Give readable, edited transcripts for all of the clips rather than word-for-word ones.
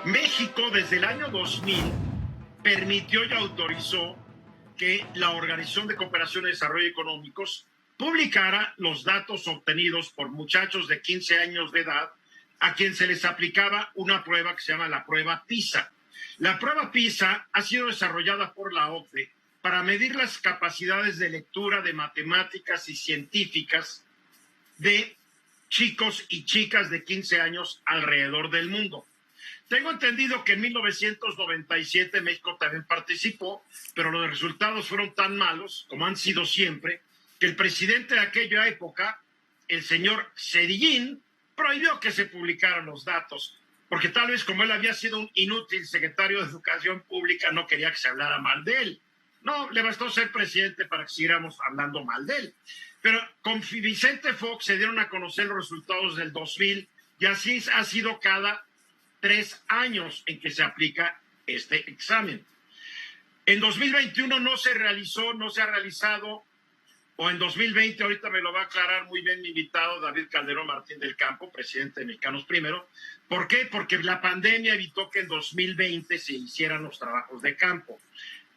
México desde el año 2000 permitió y autorizó que la Organización de Cooperación y Desarrollo Económicos publicara los datos obtenidos por muchachos de 15 años de edad a quien se les aplicaba una prueba que se llama la prueba PISA. La prueba PISA ha sido desarrollada por la OCDE para medir las capacidades de lectura de matemáticas y científicas de chicos y chicas de 15 años alrededor del mundo. Tengo entendido que en 1997 México también participó, pero los resultados fueron tan malos, como han sido siempre, que el presidente de aquella época, el señor Zedillín, prohibió que se publicaran los datos, porque tal vez como él había sido un inútil secretario de Educación Pública, no quería que se hablara mal de él. No, le bastó ser presidente para que siguiéramos hablando mal de él. Pero con Vicente Fox se dieron a conocer los resultados del 2000 y así ha sido cada 3 años en que se aplica este examen. En 2021 no se ha realizado, o en 2020, ahorita me lo va a aclarar muy bien mi invitado David Calderón Martín del Campo, presidente de Mexicanos Primero. ¿Por qué? Porque la pandemia evitó que en 2020 se hicieran los trabajos de campo.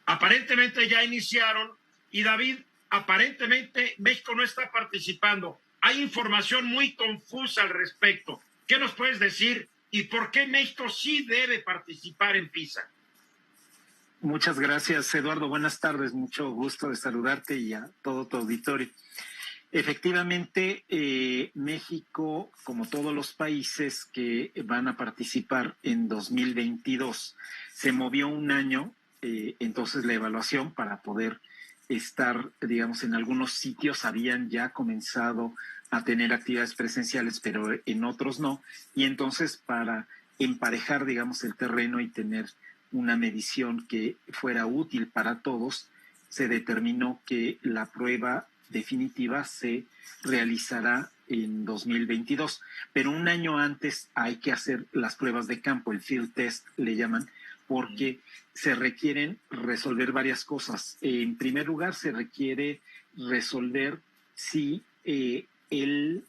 Aparentemente ya iniciaron y David, aparentemente México no está participando. Hay información muy confusa al respecto. ¿Qué nos puedes decir? ¿Y por qué México sí debe participar en PISA? Muchas gracias, Eduardo. Buenas tardes. Mucho gusto de saludarte y a todo tu auditorio. Efectivamente, México, como todos los países que van a participar en 2022, se movió un año, entonces la evaluación para poder estar, digamos, en algunos sitios habían ya comenzado a tener actividades presenciales, pero en otros no, y entonces para emparejar, digamos, el terreno y tener una medición que fuera útil para todos, se determinó que la prueba definitiva se realizará en 2022, pero un año antes hay que hacer las pruebas de campo, el field test le llaman, porque se requieren resolver varias cosas. En primer lugar, se requiere resolver si el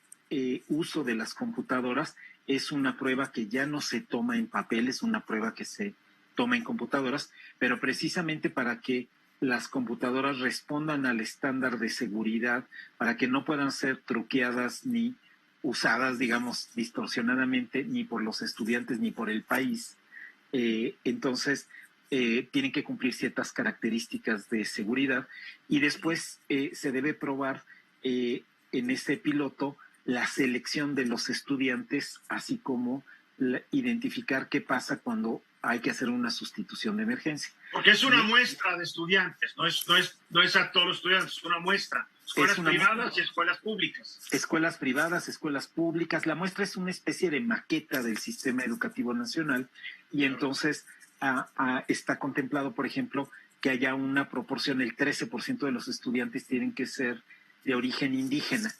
uso de las computadoras es una prueba que ya no se toma en papel, es una prueba que se toma en computadoras, pero precisamente para que las computadoras respondan al estándar de seguridad, para que no puedan ser truqueadas ni usadas, digamos, distorsionadamente, ni por los estudiantes ni por el país. Entonces, tienen que cumplir ciertas características de seguridad y después se debe probar en ese piloto la selección de los estudiantes, así como identificar qué pasa cuando hay que hacer una sustitución de emergencia. Porque es una muestra de estudiantes, no es a todos los estudiantes, es una muestra. Escuelas privadas y escuelas públicas. Escuelas privadas, escuelas públicas. La muestra es una especie de maqueta del sistema educativo nacional y entonces está contemplado, por ejemplo, que haya una proporción, el 13% de los estudiantes tienen que ser de origen indígena,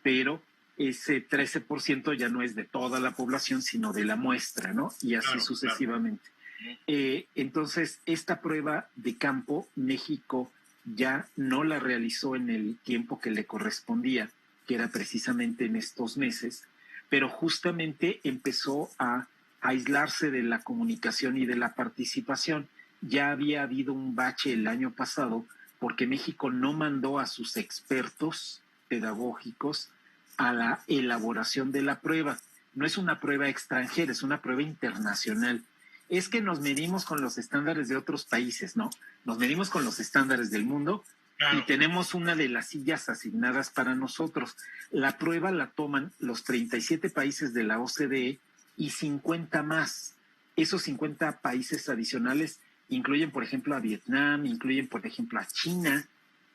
pero ese 13% ya no es de toda la población, sino de la muestra, ¿no? Y así sucesivamente. Claro. Entonces, esta prueba de campo, México ya no la realizó en el tiempo que le correspondía, que era precisamente en estos meses, pero justamente empezó a aislarse de la comunicación y de la participación. Ya había habido un bache el año pasado porque México no mandó a sus expertos pedagógicos a la elaboración de la prueba. No es una prueba extranjera, es una prueba internacional. Es que nos medimos con los estándares de otros países, ¿no? Nos medimos con los estándares del mundo y tenemos una de las sillas asignadas para nosotros. La prueba la toman los 37 países de la OCDE y 50 más. Esos 50 países adicionales incluyen, por ejemplo, a Vietnam, incluyen, por ejemplo, a China,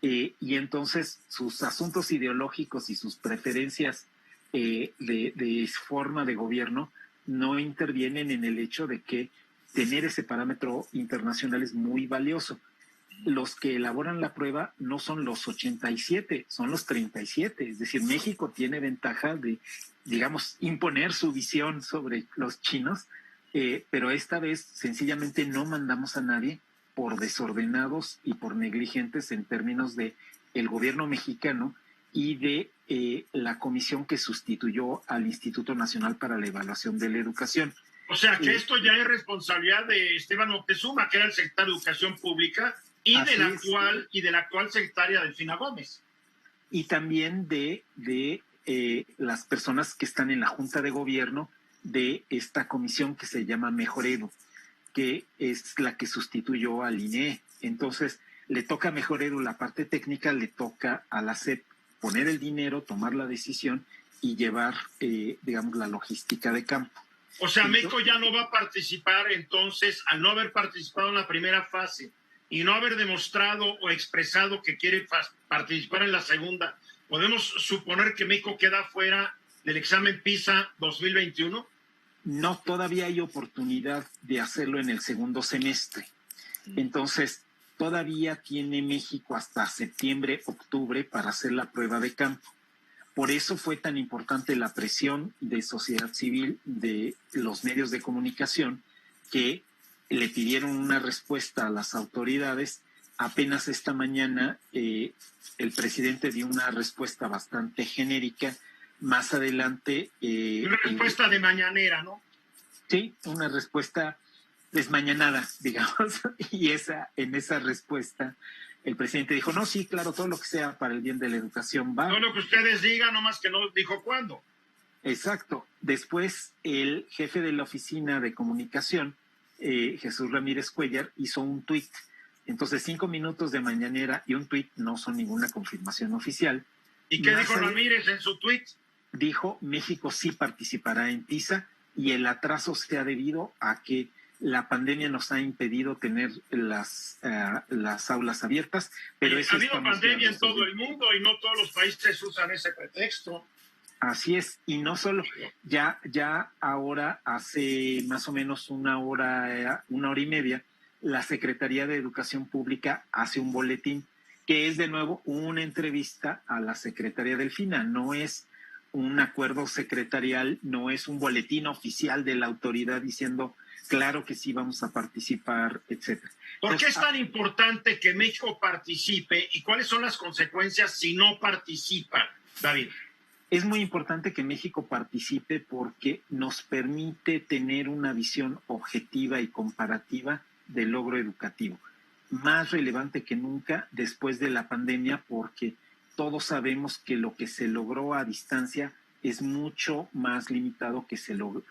y entonces sus asuntos ideológicos y sus preferencias de forma de gobierno no intervienen en el hecho de que tener ese parámetro internacional es muy valioso. Los que elaboran la prueba no son los 87, son los 37. Es decir, México tiene ventaja de, digamos, imponer su visión sobre los chinos, pero esta vez sencillamente no mandamos a nadie por desordenados y por negligentes en términos de el gobierno mexicano y de la comisión que sustituyó al Instituto Nacional para la Evaluación de la Educación. O sea que esto ya es responsabilidad de Esteban Moctezuma, que era el secretario de Educación Pública, y de la actual secretaria Delfina Gómez. Y también de las personas que están en la Junta de Gobierno de esta comisión que se llama Mejor Edu, que es la que sustituyó al INEE. Entonces, le toca a Mejor Edu la parte técnica, le toca a la SEP poner el dinero, tomar la decisión y llevar, digamos, la logística de campo. O sea, México ya no va a participar, entonces, al no haber participado en la primera fase y no haber demostrado o expresado que quiere participar en la segunda, ¿podemos suponer que México queda fuera del examen PISA 2021? No, todavía hay oportunidad de hacerlo en el segundo semestre. Entonces, todavía tiene México hasta septiembre, octubre para hacer la prueba de campo. Por eso fue tan importante la presión de sociedad civil, de los medios de comunicación, que le pidieron una respuesta a las autoridades. Apenas esta mañana el presidente dio una respuesta bastante genérica. Más adelante... una respuesta de mañanera, ¿no? Sí, una respuesta desmañanada, digamos. Y en esa respuesta el presidente dijo, no, sí, claro, todo lo que sea para el bien de la educación va. Todo lo que ustedes digan, nomás que no dijo cuándo. Exacto. Después el jefe de la oficina de comunicación, Jesús Ramírez Cuellar, hizo un tuit. Entonces 5 minutos de mañanera y un tuit no son ninguna confirmación oficial. ¿Y qué dijo Ramírez en su tuit? Dijo, México sí participará en PISA y el atraso se ha debido a que la pandemia nos ha impedido tener las aulas abiertas. Pero ha habido pandemia en todo el mundo y no todos los países usan ese pretexto. Así es, y no solo, ya ahora hace más o menos una hora y media, la Secretaría de Educación Pública hace un boletín que es de nuevo una entrevista a la Secretaría Delfina, no es un acuerdo secretarial, no es un boletín oficial de la autoridad diciendo claro que sí vamos a participar, etcétera. ¿Por qué es tan importante que México participe y cuáles son las consecuencias si no participa, David? Es muy importante que México participe porque nos permite tener una visión objetiva y comparativa del logro educativo, más relevante que nunca después de la pandemia, porque todos sabemos que lo que se logró a distancia es mucho más limitado que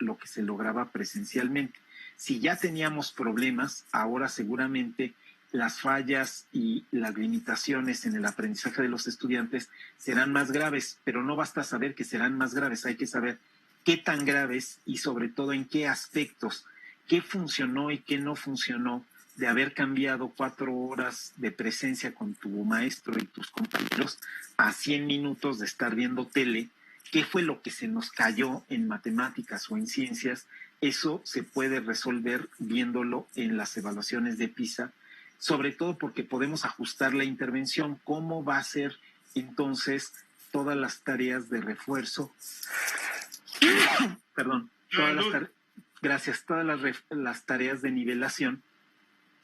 lo que se lograba presencialmente. Si ya teníamos problemas, ahora seguramente las fallas y las limitaciones en el aprendizaje de los estudiantes serán más graves, pero no basta saber que serán más graves, hay que saber qué tan graves y sobre todo en qué aspectos, qué funcionó y qué no funcionó de haber cambiado 4 horas de presencia con tu maestro y tus compañeros a 100 minutos de estar viendo tele, qué fue lo que se nos cayó en matemáticas o en ciencias. Eso se puede resolver viéndolo en las evaluaciones de PISA, sobre todo porque podemos ajustar la intervención, cómo va a ser entonces todas las tareas de refuerzo, perdón, todas las tareas de nivelación.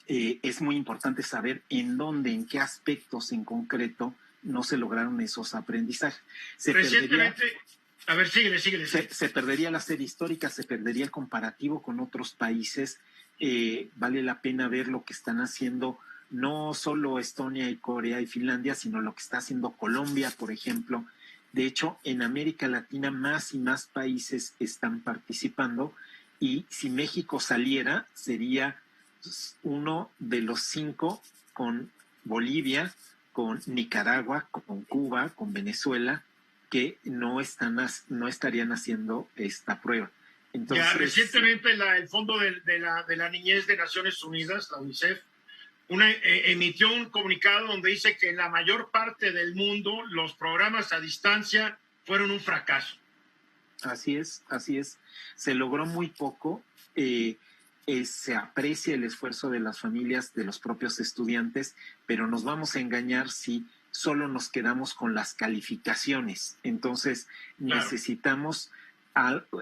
Es muy importante saber en dónde, en qué aspectos en concreto no se lograron esos aprendizajes. Se perdería la serie histórica, se perdería el comparativo con otros países. Vale la pena ver lo que están haciendo no solo Estonia y Corea y Finlandia, sino lo que está haciendo Colombia, por ejemplo. De hecho, en América Latina más y más países están participando y si México saliera, sería uno de los 5 con Bolivia, con Nicaragua, con Cuba, con Venezuela, que no estarían haciendo esta prueba. Entonces, ya recientemente el Fondo de la Niñez de Naciones Unidas, la UNICEF, emitió un comunicado donde dice que en la mayor parte del mundo los programas a distancia fueron un fracaso. Así es. Se logró muy poco. Se aprecia el esfuerzo de las familias, de los propios estudiantes, pero nos vamos a engañar si solo nos quedamos con las calificaciones. Entonces, necesitamos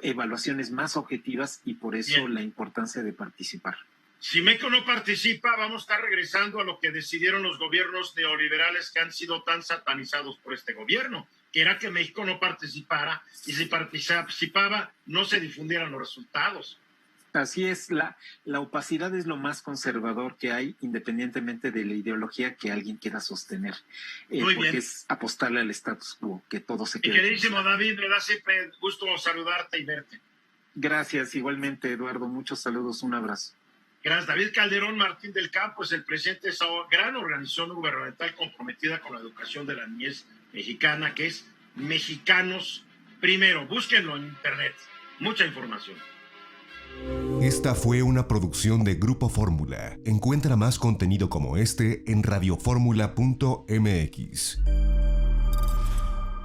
evaluaciones más objetivas y por eso la importancia de participar. Si México no participa, vamos a estar regresando a lo que decidieron los gobiernos neoliberales que han sido tan satanizados por este gobierno, que era que México no participara y si participaba no se difundieran los resultados. Así es, la opacidad es lo más conservador que hay, independientemente de la ideología que alguien quiera sostener. Muy porque bien. Es apostarle al status quo, que todo se Mi quede. queridísimo David, me da siempre gusto saludarte y verte. Gracias, igualmente, Eduardo. Muchos saludos, un abrazo. Gracias. David Calderón Martín del Campo es el presidente de esa gran organización gubernamental comprometida con la educación de la niñez mexicana, que es Mexicanos Primero. Búsquenlo en internet. Mucha información. Esta fue una producción de Grupo Fórmula. Encuentra más contenido como este en radioformula.mx.